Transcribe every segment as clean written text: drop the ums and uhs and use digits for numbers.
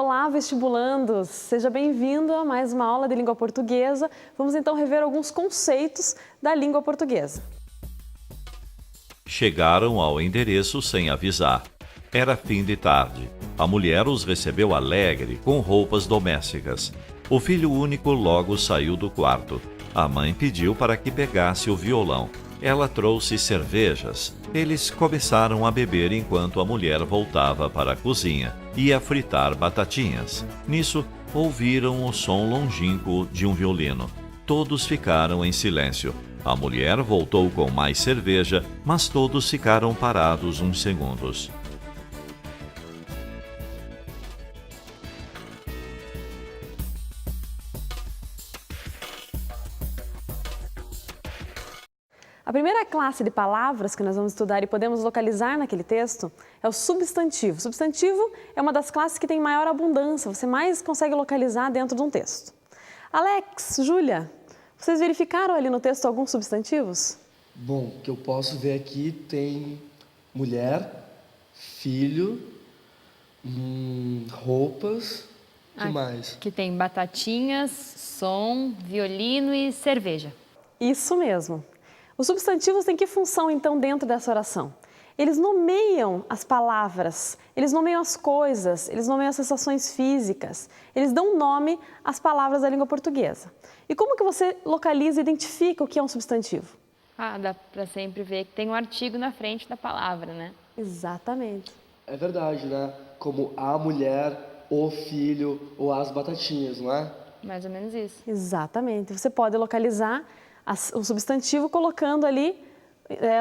Olá, vestibulandos! Seja bem-vindo a mais uma aula de língua portuguesa. Vamos então rever alguns conceitos da língua portuguesa. Chegaram ao endereço sem avisar. Era fim de tarde. A mulher os recebeu alegre, com roupas domésticas. O filho único logo saiu do quarto. A mãe pediu para que pegasse o violão. Ela trouxe cervejas. Eles começaram a beber enquanto a mulher voltava para a cozinha. Ia fritar batatinhas. Nisso, ouviram o som longínquo de um violino. Todos ficaram em silêncio. A mulher voltou com mais cerveja, mas todos ficaram parados uns segundos. A primeira classe de palavras que nós vamos estudar e podemos localizar naquele texto é o substantivo. Substantivo é uma das classes que tem maior abundância, você mais consegue localizar dentro de um texto. Alex, Júlia, vocês verificaram ali no texto alguns substantivos? Bom, o que eu posso ver aqui tem mulher, filho, roupas, o que mais? Que tem batatinhas, som, violino e cerveja. Isso mesmo. Os substantivos têm que função, então, dentro dessa oração? Eles nomeiam as palavras, eles nomeiam as coisas, eles nomeiam as sensações físicas, eles dão nome às palavras da língua portuguesa. E como que você localiza e identifica o que é um substantivo? Dá para sempre ver que tem um artigo na frente da palavra, né? Exatamente. É verdade, né? Como a mulher, o filho ou as batatinhas, não é? Mais ou menos isso. Exatamente. Você pode localizar o substantivo colocando ali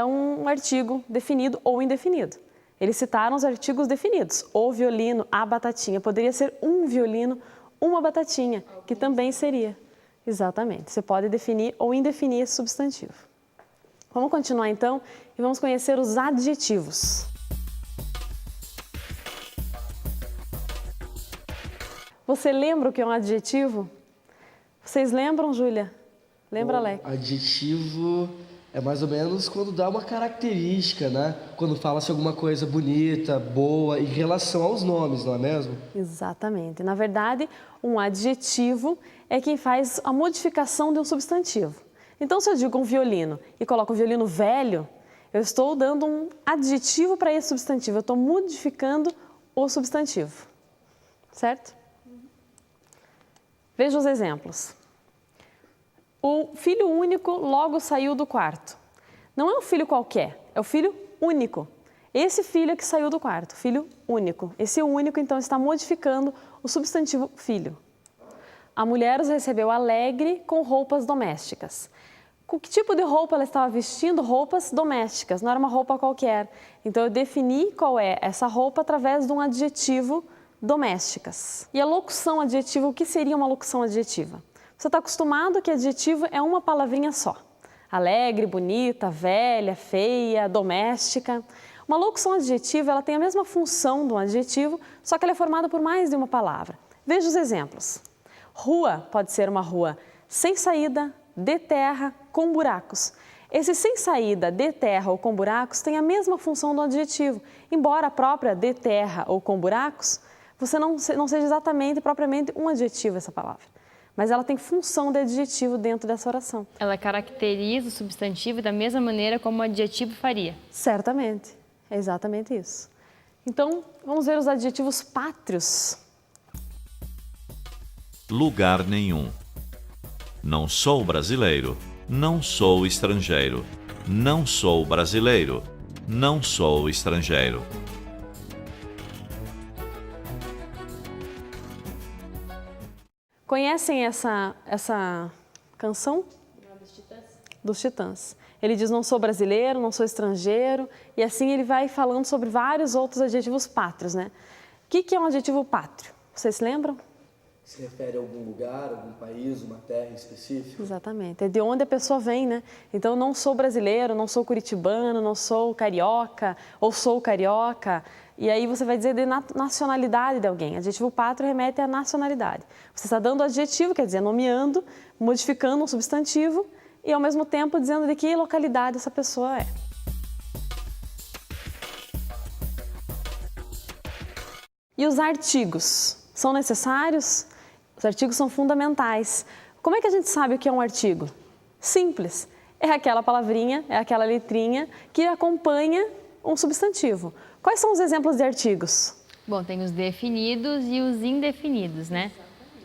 um artigo definido ou indefinido. Eles citaram os artigos definidos. O violino, a batatinha. Poderia ser um violino, uma batatinha, que também seria. Exatamente. Você pode definir ou indefinir esse substantivo. Vamos continuar então e vamos conhecer os adjetivos. Você lembra o que é um adjetivo? Vocês lembram, Júlia? Lembra, Alex? Adjetivo é mais ou menos quando dá uma característica, né? Quando fala-se alguma coisa bonita, boa, em relação aos nomes, não é mesmo? Exatamente. Na verdade, um adjetivo é quem faz a modificação de um substantivo. Então, se eu digo um violino e coloco um violino velho, eu estou dando um adjetivo para esse substantivo. Eu estou modificando o substantivo. Certo? Veja os exemplos. O filho único logo saiu do quarto. Não é um filho qualquer, é o filho único. Esse filho é que saiu do quarto, filho único. Esse único, então, está modificando o substantivo filho. A mulher os recebeu alegre com roupas domésticas. Com que tipo de roupa ela estava vestindo? Roupas domésticas, não era uma roupa qualquer. Então, eu defini qual é essa roupa através de um adjetivo domésticas. E a locução adjetiva, o que seria uma locução adjetiva? Você está acostumado que adjetivo é uma palavrinha só. Alegre, bonita, velha, feia, doméstica. Uma locução adjetiva, ela tem a mesma função de um adjetivo, só que ela é formada por mais de uma palavra. Veja os exemplos. Rua pode ser uma rua sem saída, de terra, com buracos. Esse sem saída, de terra ou com buracos tem a mesma função do adjetivo. Embora a própria de terra ou com buracos, você não seja exatamente, propriamente um adjetivo essa palavra. Mas ela tem função de adjetivo dentro dessa oração. Ela caracteriza o substantivo da mesma maneira como o adjetivo faria. Certamente, é exatamente isso. Então, vamos ver os adjetivos pátrios. Lugar nenhum. Não sou brasileiro. Não sou estrangeiro. Não sou brasileiro. Não sou estrangeiro. Conhecem essa canção? Dos Titãs. Ele diz, não sou brasileiro, não sou estrangeiro, e assim ele vai falando sobre vários outros adjetivos pátrios, né? O que é um adjetivo pátrio? Vocês se lembram? Se refere a algum lugar, algum país, uma terra específica? Exatamente, é de onde a pessoa vem, né? Então, não sou brasileiro, não sou curitibano, não sou carioca, ou sou carioca. E aí você vai dizer de nacionalidade de alguém. Adjetivo pátrio remete à nacionalidade. Você está dando adjetivo, quer dizer, nomeando, modificando um substantivo e, ao mesmo tempo, dizendo de que localidade essa pessoa é. E os artigos? São necessários? Os artigos são fundamentais. Como é que a gente sabe o que é um artigo? Simples. É aquela palavrinha, é aquela letrinha que acompanha um substantivo. Quais são os exemplos de artigos? Bom, tem os definidos e os indefinidos, né?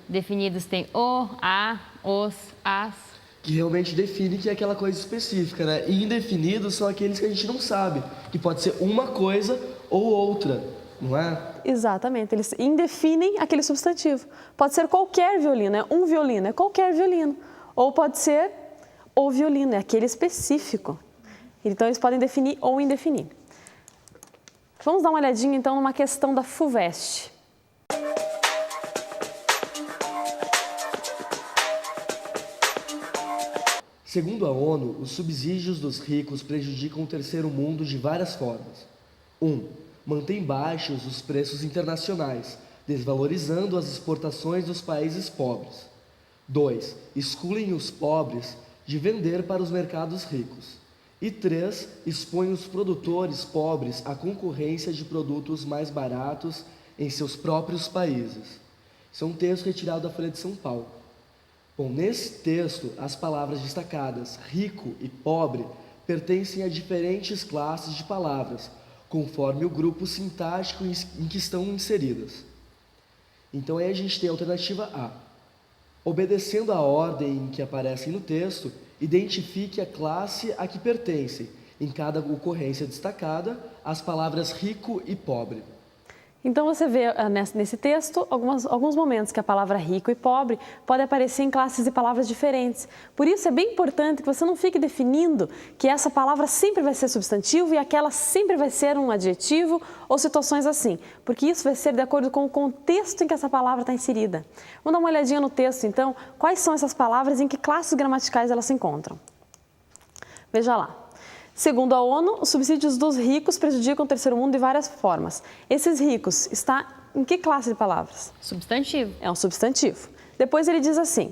Definidos tem o, a, os, as. Que realmente define que é aquela coisa específica, né? E indefinidos são aqueles que a gente não sabe, que pode ser uma coisa ou outra, não é? Exatamente, eles indefinem aquele substantivo. Pode ser qualquer violino, é um violino, é qualquer violino. Ou pode ser o violino, é aquele específico. Então, eles podem definir ou indefinir. Vamos dar uma olhadinha, então, numa questão da FUVEST. Segundo a ONU, os subsídios dos ricos prejudicam o terceiro mundo de várias formas. 1. Mantém baixos os preços internacionais, desvalorizando as exportações dos países pobres. 2. Excluem os pobres de vender para os mercados ricos. E 3. Expõe os produtores pobres à concorrência de produtos mais baratos em seus próprios países. Isso é um texto retirado da Folha de São Paulo. Bom, nesse texto, as palavras destacadas rico e pobre pertencem a diferentes classes de palavras, conforme o grupo sintático em que estão inseridas. Então aí a gente tem a alternativa A. Obedecendo à ordem em que aparecem no texto, identifique a classe a que pertencem, em cada ocorrência destacada, as palavras rico e pobre. Então, você vê nesse texto alguns momentos que a palavra rico e pobre pode aparecer em classes de palavras diferentes. Por isso, é bem importante que você não fique definindo que essa palavra sempre vai ser substantivo e aquela sempre vai ser um adjetivo ou situações assim, porque isso vai ser de acordo com o contexto em que essa palavra está inserida. Vamos dar uma olhadinha no texto, então, quais são essas palavras e em que classes gramaticais elas se encontram. Veja lá. Segundo a ONU, os subsídios dos ricos prejudicam o terceiro mundo de várias formas. Esses ricos está em que classe de palavras? Substantivo. É um substantivo. Depois ele diz assim,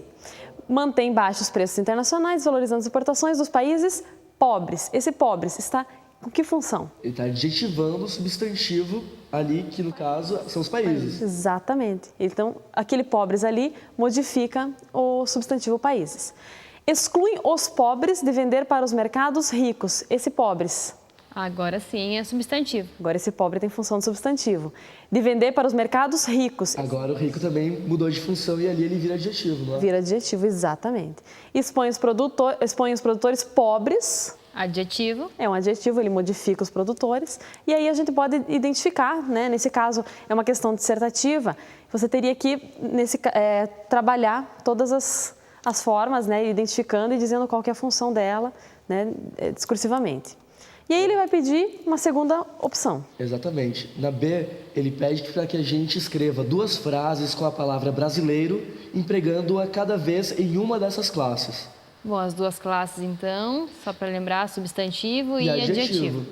mantém baixos preços internacionais, valorizando as exportações dos países pobres. Esse pobres está com que função? Ele está adjetivando o substantivo ali, que no caso são os países. Exatamente. Então, aquele pobres ali modifica o substantivo países. Excluem os pobres de vender para os mercados ricos. Esse pobres. Agora sim é substantivo. Agora esse pobre tem função de substantivo. De vender para os mercados ricos. Agora o rico também mudou de função e ali ele vira adjetivo, não é? Vira adjetivo, exatamente. Expõe os produtores pobres. Adjetivo. É um adjetivo, ele modifica os produtores. E aí a gente pode identificar, né? Nesse caso é uma questão dissertativa. Você teria que trabalhar todas as formas, né, identificando e dizendo qual que é a função dela, né, discursivamente. E aí ele vai pedir uma segunda opção. Exatamente. Na B, ele pede para que a gente escreva 2 frases com a palavra brasileiro, empregando-a cada vez em uma dessas classes. Bom, as 2 classes, então, só para lembrar, substantivo e adjetivo.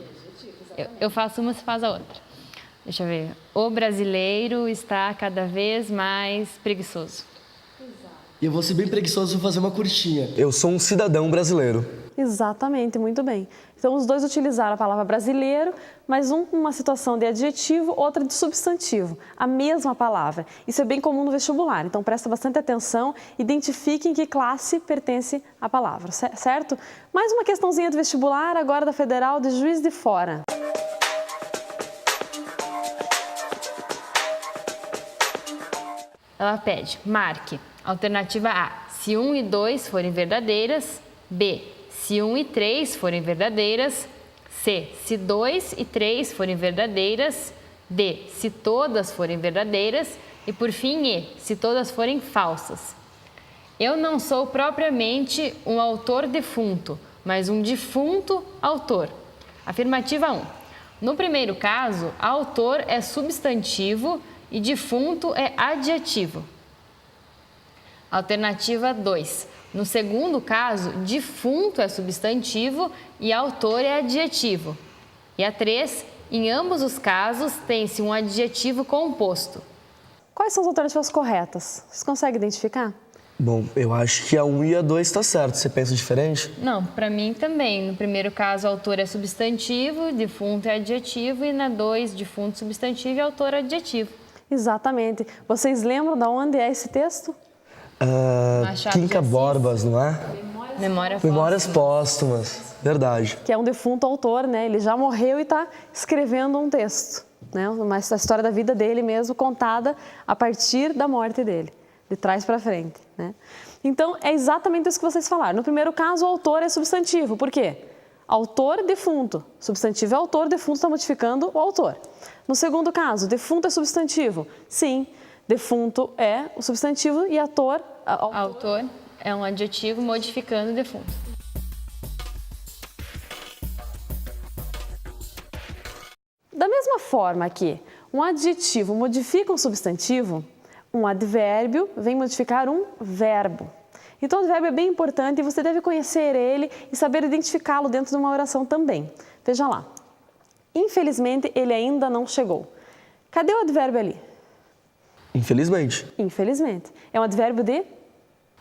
Eu faço uma, você faz a outra. Deixa eu ver. O brasileiro está cada vez mais preguiçoso. E eu vou ser bem preguiçoso e vou fazer uma curtinha. Eu sou um cidadão brasileiro. Exatamente, muito bem. Então, os dois utilizaram a palavra brasileiro, mas uma situação de adjetivo, outra de substantivo. A mesma palavra. Isso é bem comum no vestibular, então presta bastante atenção, identifique em que classe pertence a palavra, certo? Mais uma questãozinha do vestibular, agora da Federal de Juiz de Fora. Ela pede, marque. Alternativa A, se 1 e 2 forem verdadeiras. B, se 1 e 3 forem verdadeiras. C, se 2 e 3 forem verdadeiras. D, se todas forem verdadeiras. E por fim, E, se todas forem falsas. Eu não sou propriamente um autor defunto, mas um defunto autor. Afirmativa 1. No primeiro caso, autor é substantivo e defunto é adjetivo. Alternativa 2. No segundo caso, defunto é substantivo e autor é adjetivo. E a 3. Em ambos os casos, tem-se um adjetivo composto. Quais são as alternativas corretas? Vocês conseguem identificar? Bom, eu acho que a 1 e a 2 está certo. Você pensa diferente? Não, para mim também. No primeiro caso, autor é substantivo, defunto é adjetivo. E na 2, defunto substantivo e autor é adjetivo. Exatamente. Vocês lembram de onde é esse texto? Machado de Quinca Assis. Borbas, não é? Memórias Póstumas, verdade. Que é um defunto autor, né? Ele já morreu e está escrevendo um texto, né? A história da vida dele mesmo, contada a partir da morte dele, de trás para frente, né? Então, é exatamente isso que vocês falaram. No primeiro caso, o autor é substantivo. Por quê? Autor, defunto. Substantivo é autor, defunto está modificando o autor. No segundo caso, defunto é substantivo. Sim, defunto é o substantivo e autor é um adjetivo modificando o defunto. Da mesma forma que um adjetivo modifica um substantivo, um advérbio vem modificar um verbo. Então, o advérbio é bem importante e você deve conhecer ele e saber identificá-lo dentro de uma oração também. Veja lá. Infelizmente, ele ainda não chegou. Cadê o advérbio ali? Infelizmente. Infelizmente. É um advérbio de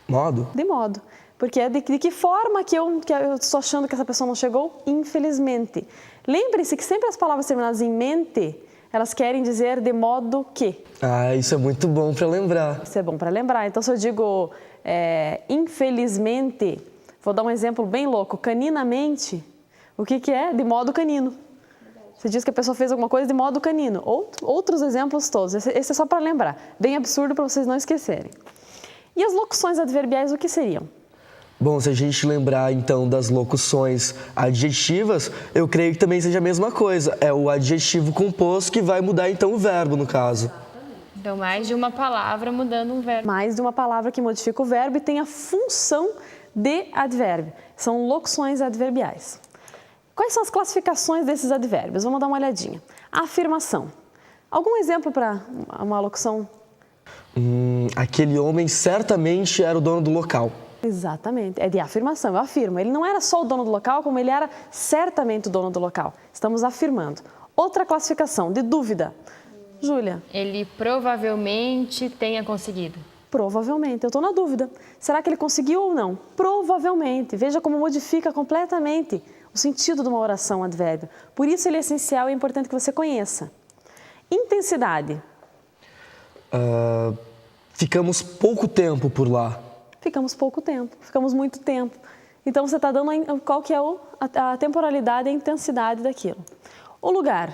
Modo? De modo. Porque é de que forma que eu estou achando que essa pessoa não chegou? Infelizmente. Lembre-se que sempre as palavras terminadas em mente, elas querem dizer de modo que. Ah, isso é muito bom para lembrar. Isso é bom para lembrar. Então, se eu digo infelizmente, vou dar um exemplo bem louco, caninamente, o que é? De modo canino. Você diz que a pessoa fez alguma coisa de modo canino. Outros exemplos todos. Esse é só para lembrar. Bem absurdo para vocês não esquecerem. E as locuções adverbiais, o que seriam? Bom, se a gente lembrar então das locuções adjetivas, eu creio que também seja a mesma coisa. É o adjetivo composto que vai mudar então o verbo, no caso. Então, mais de uma palavra mudando um verbo. Mais de uma palavra que modifica o verbo e tem a função de advérbio. São locuções adverbiais. Quais são as classificações desses advérbios? Vamos dar uma olhadinha. A afirmação. Algum exemplo para uma locução? Aquele homem certamente era o dono do local. Exatamente, é de afirmação, eu afirmo. Ele não era só o dono do local, como ele era certamente o dono do local. Estamos afirmando. Outra classificação, de dúvida. Júlia? Ele provavelmente tenha conseguido. Provavelmente, eu estou na dúvida. Será que ele conseguiu ou não? Provavelmente. Veja como modifica completamente o sentido de uma oração advérbio. Por isso ele é essencial e é importante que você conheça. Intensidade. Ficamos pouco tempo por lá. Ficamos pouco tempo, ficamos muito tempo. Então você está dando qual que é a temporalidade e a intensidade daquilo. O lugar.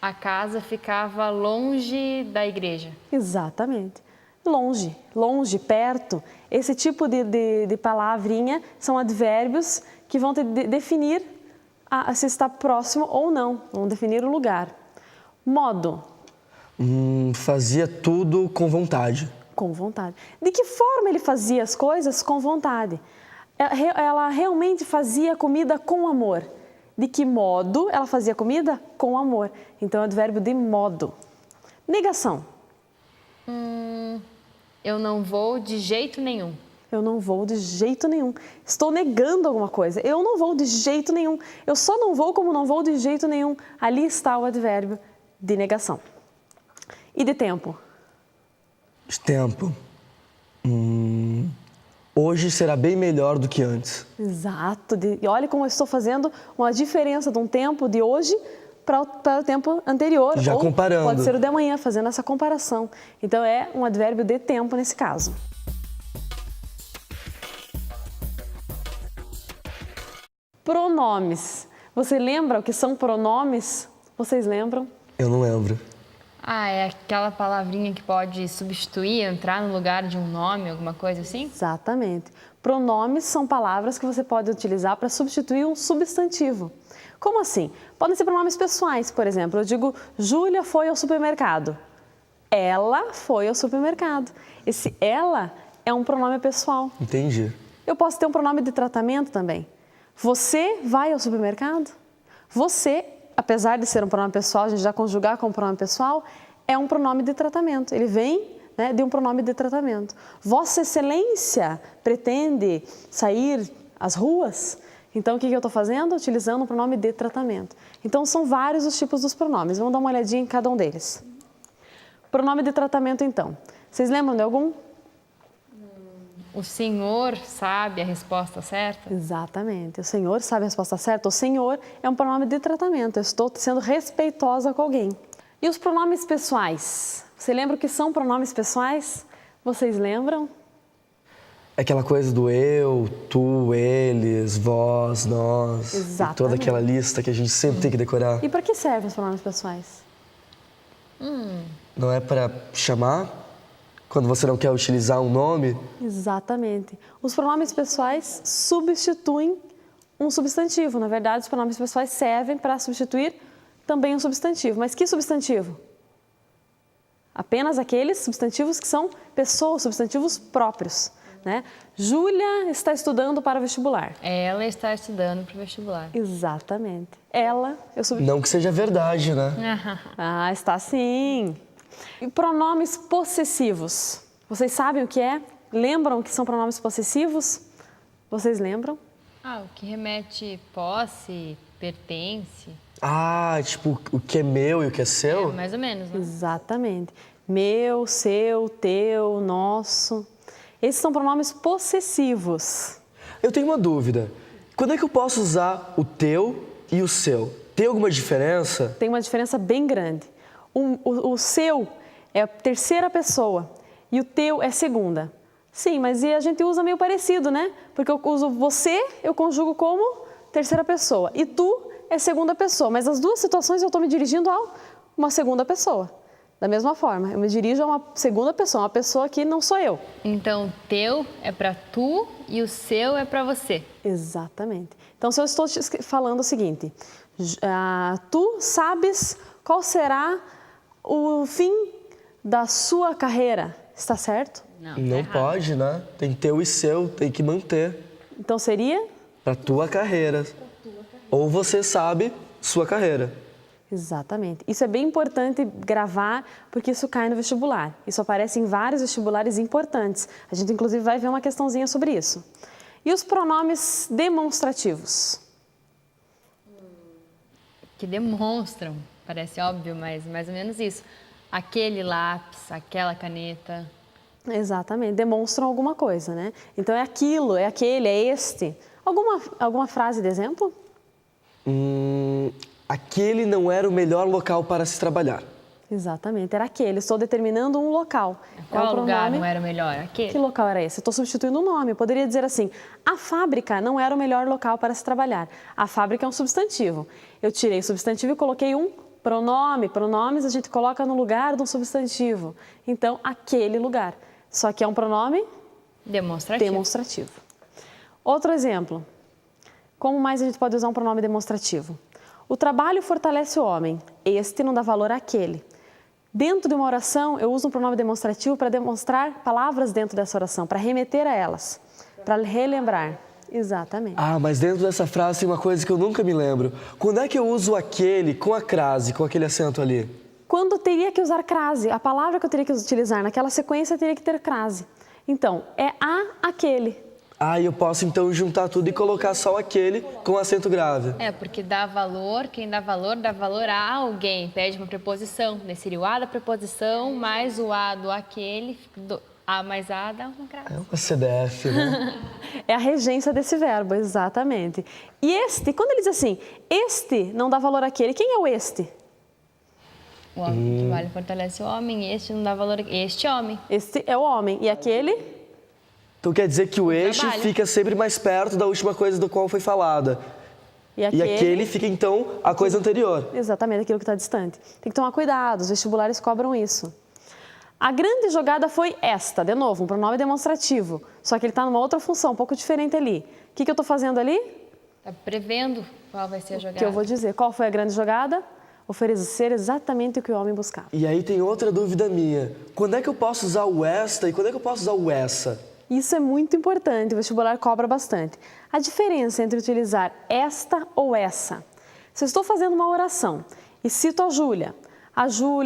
A casa ficava longe da igreja. Exatamente. Longe, longe, perto. Esse tipo de palavrinha são advérbios que vão definir se está próximo ou não. Vão definir o lugar. Modo. Fazia tudo com vontade. Com vontade. De que forma ele fazia as coisas? Com vontade. Ela realmente fazia comida com amor. De que modo ela fazia comida? Com amor. Então, é o advérbio de modo. Negação. Eu não vou de jeito nenhum. Eu não vou de jeito nenhum. Estou negando alguma coisa. Eu não vou de jeito nenhum. Eu só não vou como não vou de jeito nenhum. Ali está o advérbio de negação. E de tempo? De tempo. Hoje será bem melhor do que antes. Exato. E olha como eu estou fazendo uma diferença de um tempo de hoje para o tempo anterior. Já ou comparando. Pode ser o de amanhã, fazendo essa comparação. Então, é um advérbio de tempo nesse caso. Pronomes. Você lembra o que são pronomes? Vocês lembram? Eu não lembro. É aquela palavrinha que pode substituir, entrar no lugar de um nome, alguma coisa assim? Exatamente. Pronomes são palavras que você pode utilizar para substituir um substantivo. Como assim? Podem ser pronomes pessoais, por exemplo. Eu digo, Júlia foi ao supermercado. Ela foi ao supermercado. Esse ela é um pronome pessoal. Entendi. Eu posso ter um pronome de tratamento também. Você vai ao supermercado? Você, apesar de ser um pronome pessoal, a gente já conjugar com um pronome pessoal, é um pronome de tratamento. Ele vem, né, de um pronome de tratamento. Vossa Excelência pretende sair às ruas? Então, o que eu estou fazendo? Utilizando um pronome de tratamento. Então, são vários os tipos dos pronomes. Vamos dar uma olhadinha em cada um deles. Pronome de tratamento, então. Vocês lembram de algum? O senhor sabe a resposta certa? Exatamente. O senhor sabe a resposta certa. O senhor é um pronome de tratamento. Eu estou sendo respeitosa com alguém. E os pronomes pessoais? Você lembra o que são pronomes pessoais? Vocês lembram? Aquela coisa do eu, tu, eles, vós, nós. Exatamente. E toda aquela lista que a gente sempre tem que decorar. E para que servem os pronomes pessoais? Não é para chamar? Quando você não quer utilizar um nome? Exatamente. Os pronomes pessoais substituem um substantivo. Na verdade, os pronomes pessoais servem para substituir também um substantivo. Mas que substantivo? Apenas aqueles substantivos que são pessoas, substantivos próprios, né? Júlia está estudando para o vestibular. Ela está estudando para o vestibular. Exatamente. Ela, Não que seja verdade, né? Ah, está sim. E pronomes possessivos. Vocês sabem o que é? Lembram o que são pronomes possessivos? Vocês lembram? O que remete posse, pertence. Ah, tipo, o que é meu e o que é seu? Mais ou menos, né? Exatamente. Meu, seu, teu, nosso. Esses são pronomes possessivos. Eu tenho uma dúvida. Quando é que eu posso usar o teu e o seu? Tem alguma diferença? Tem uma diferença bem grande. O seu é a terceira pessoa e o teu é segunda. Sim, mas e a gente usa meio parecido, né? Porque eu uso você, eu conjugo como terceira pessoa. E tu é segunda pessoa. Mas nas duas situações eu estou me dirigindo a uma segunda pessoa. Da mesma forma, eu me dirijo a uma segunda pessoa, uma pessoa que não sou eu. Então, teu é para tu e o seu é para você. Exatamente. Então, se eu estou te falando o seguinte, tu sabes qual será o fim da sua carreira, está certo? Não pode, né? Tem teu e seu, tem que manter. Então, seria? Pra tua carreira. Ou você sabe sua carreira. Exatamente. Isso é bem importante gravar, porque isso cai no vestibular. Isso aparece em vários vestibulares importantes. A gente, inclusive, vai ver uma questãozinha sobre isso. E os pronomes demonstrativos? Que demonstram, parece óbvio, mas mais ou menos isso. Aquele lápis, aquela caneta. Exatamente. Demonstram alguma coisa, né? Então, é aquilo, é aquele, é este. Alguma frase de exemplo? Aquele não era o melhor local para se trabalhar. Exatamente, era aquele. Estou determinando um local. Qual lugar não era o melhor? Aquele. Que local era esse? Estou substituindo um nome. Eu poderia dizer assim, a fábrica não era o melhor local para se trabalhar. A fábrica é um substantivo. Eu tirei o substantivo e coloquei um pronome. Pronomes a gente coloca no lugar de um substantivo. Então, aquele lugar. Só que é um pronome demonstrativo. Outro exemplo. Como mais a gente pode usar um pronome demonstrativo? O trabalho fortalece o homem. Este não dá valor àquele. Dentro de uma oração, eu uso um pronome demonstrativo para demonstrar palavras dentro dessa oração, para remeter a elas, para relembrar. Exatamente. Mas dentro dessa frase tem uma coisa que eu nunca me lembro. Quando é que eu uso aquele com a crase, com aquele acento ali? Quando teria que usar crase, a palavra que eu teria que utilizar naquela sequência teria que ter crase. Então, é aquele. E eu posso então juntar tudo e colocar só aquele com acento grave. Porque dá valor, quem dá valor a alguém. Pede uma preposição, né? Seria o a da preposição mais o a do aquele, a mais a dá uma crase. É uma CDF, né? É a regência desse verbo, exatamente. E este, quando ele diz assim, este não dá valor àquele, quem é o este? O homem que vale fortalece o homem, este não dá valor, este homem. Este é o homem, e aquele? Então quer dizer que o eixo fica sempre mais perto da última coisa do qual foi falada. E aquele fica, então, a coisa anterior. Exatamente, aquilo que está distante. Tem que tomar cuidado, os vestibulares cobram isso. A grande jogada foi esta, de novo, um pronome demonstrativo. Só que ele está numa outra função, um pouco diferente ali. O que eu estou fazendo ali? Está prevendo qual vai ser a jogada. Que eu vou dizer. Qual foi a grande jogada? Oferecer exatamente o que o homem buscava. E aí tem outra dúvida minha. Quando é que eu posso usar o esta e quando é que eu posso usar o essa? Isso é muito importante, o vestibular cobra bastante. A diferença entre utilizar esta ou essa. Se eu estou fazendo uma oração e cito a Júlia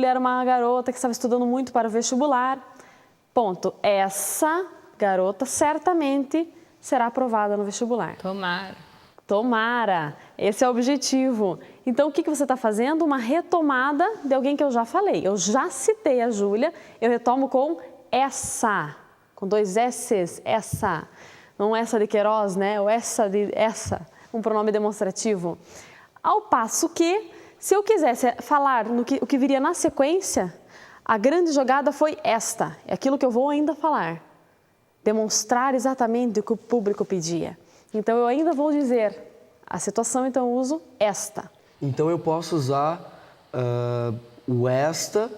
era uma garota que estava estudando muito para o vestibular, ponto. Essa garota certamente será aprovada no vestibular. Tomara. Esse é o objetivo. Então, o que você está fazendo? Uma retomada de alguém que eu já falei. Eu já citei a Júlia, eu retomo com essa. Com 2 S's, essa. Não essa de Queiroz, né? Ou essa, um pronome demonstrativo. Ao passo que, Se eu quisesse falar o que viria na sequência, a grande jogada foi esta, é aquilo que eu vou ainda falar. Demonstrar exatamente o que o público pedia. Então, eu ainda vou dizer a situação, então eu uso esta. Então eu posso usar o esta.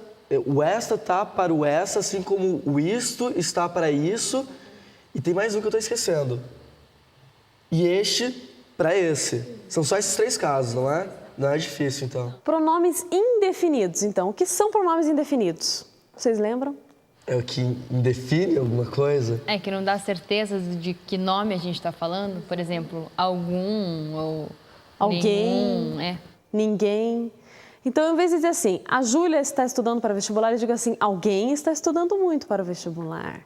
O esta está para o essa, assim como o isto está para isso. E tem mais um que eu estou esquecendo. E este para esse. São só esses 3 casos, não é? Não é difícil, então. Pronomes indefinidos, então. O que são pronomes indefinidos? Vocês lembram? É o que indefine alguma coisa? É que não dá certeza de que nome a gente está falando. Por exemplo, algum ou alguém, nenhum, ninguém. Então, em vez de dizer assim, a Júlia está estudando para vestibular, eu digo assim, alguém está estudando muito para o vestibular.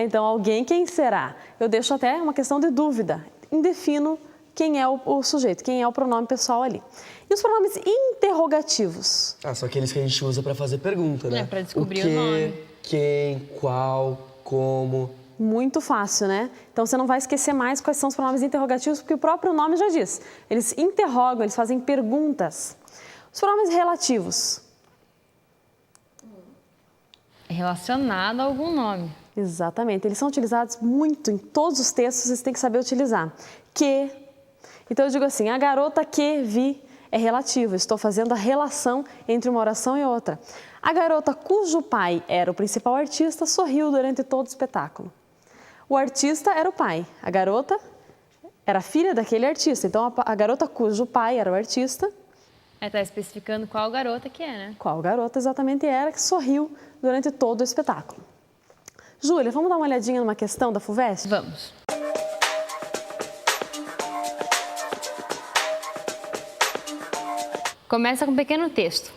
Então, alguém, quem será? Eu deixo até uma questão de dúvida. Indefino quem é o sujeito, quem é o pronome pessoal ali. E os pronomes interrogativos? São aqueles que a gente usa para fazer pergunta, né? Para descobrir o que, nome. Quem, qual, como. Muito fácil, né? Então, você não vai esquecer mais quais são os pronomes interrogativos, porque o próprio nome já diz. Eles interrogam, eles fazem perguntas. Os pronomes relativos? Relacionado a algum nome. Exatamente. Eles são utilizados muito em todos os textos, vocês têm que saber utilizar. Que. Então, eu digo assim, a garota que vi é relativo. Estou fazendo a relação entre uma oração e outra. A garota cujo pai era o principal artista sorriu durante todo o espetáculo. O artista era o pai. A garota era filha daquele artista. Então, a garota cujo pai era o artista. Está especificando qual garota que é, né? Qual garota exatamente era que sorriu durante todo o espetáculo. Júlia, vamos dar uma olhadinha numa questão da FUVEST? Vamos. Começa com um pequeno texto.